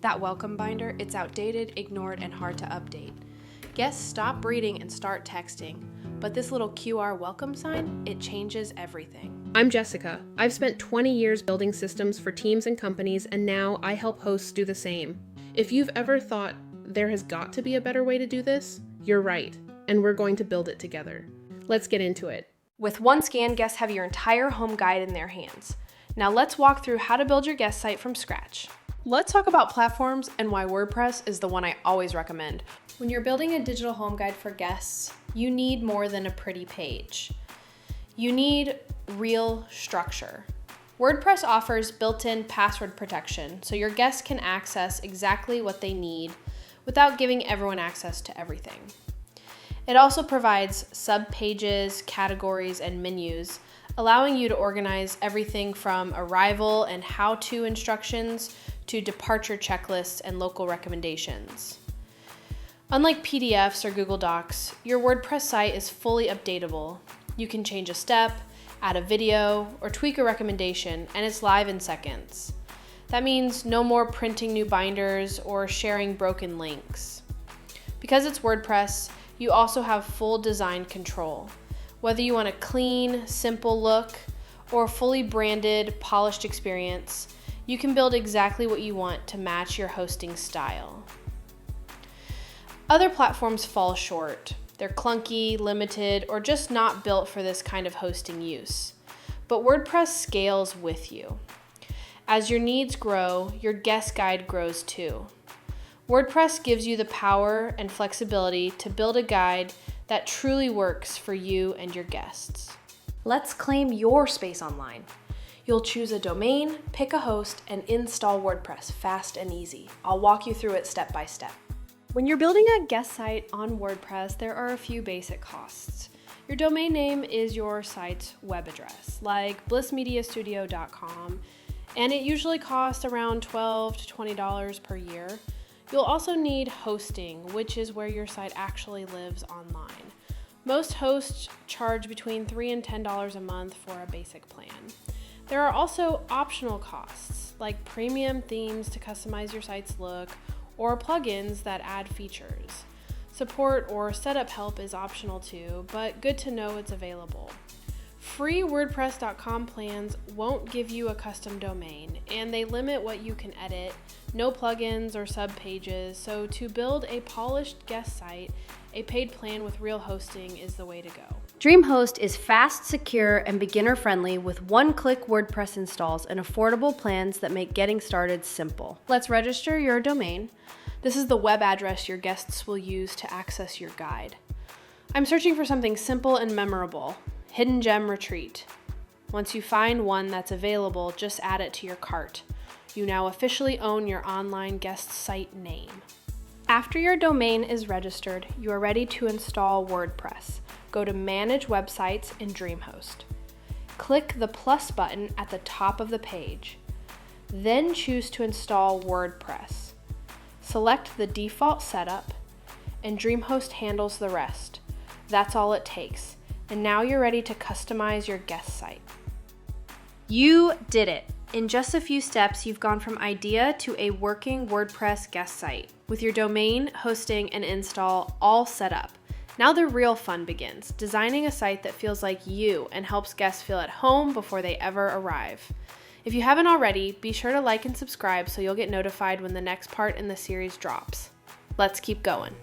That welcome binder, it's outdated, ignored, and hard to update. Guests stop reading and start texting, but this little QR welcome sign, it changes everything. I'm Jessica. I've spent 20 years building systems for teams and companies, and now I help hosts do the same. If you've ever thought there has got to be a better way to do this, you're right, and we're going to build it together. Let's get into it. With one scan, guests have your entire home guide in their hands. Now let's walk through how to build your guest site from scratch. Let's talk about platforms and why WordPress is the one I always recommend. When you're building a digital home guide for guests, you need more than a pretty page. You need real structure. WordPress offers built-in password protection, so your guests can access exactly what they need without giving everyone access to everything. It also provides sub-pages, categories, and menus, allowing you to organize everything from arrival and how-to instructions to departure checklists and local recommendations. Unlike PDFs or Google Docs, your WordPress site is fully updatable. You can change a step, add a video, or tweak a recommendation, and it's live in seconds. That means no more printing new binders or sharing broken links. Because it's WordPress, you also have full design control. Whether you want a clean, simple look or a fully branded, polished experience, you can build exactly what you want to match your hosting style. Other platforms fall short. They're clunky, limited, or just not built for this kind of hosting use. But WordPress scales with you. As your needs grow, your guest guide grows too. WordPress gives you the power and flexibility to build a guide that truly works for you and your guests. Let's claim your space online. You'll choose a domain, pick a host, and install WordPress fast and easy. I'll walk you through it step by step. When you're building a guest site on WordPress, there are a few basic costs. Your domain name is your site's web address, like blissmediastudio.com, and it usually costs around $12 to $20 per year. You'll also need hosting, which is where your site actually lives online. Most hosts charge between $3 and $10 a month for a basic plan. There are also optional costs, like premium themes to customize your site's look, or plugins that add features. Support or setup help is optional too, but good to know it's available. Free WordPress.com plans won't give you a custom domain, and they limit what you can edit, no plugins or sub-pages, so to build a polished guest site, a paid plan with real hosting is the way to go. DreamHost is fast, secure, and beginner-friendly with one-click WordPress installs and affordable plans that make getting started simple. Let's register your domain. This is the web address your guests will use to access your guide. I'm searching for something simple and memorable. Hidden Gem Retreat. Once you find one that's available, just add it to your cart. You now officially own your online guest site name. After your domain is registered, you are ready to install WordPress. Go to Manage Websites in DreamHost. Click the plus button at the top of the page. Then choose to install WordPress. Select the default setup, and DreamHost handles the rest. That's all it takes. And now you're ready to customize your guest site. You did it! In just a few steps, you've gone from idea to a working WordPress guest site, with your domain, hosting, and install all set up. Now the real fun begins, designing a site that feels like you and helps guests feel at home before they ever arrive. If you haven't already, be sure to like and subscribe so you'll get notified when the next part in the series drops. Let's keep going.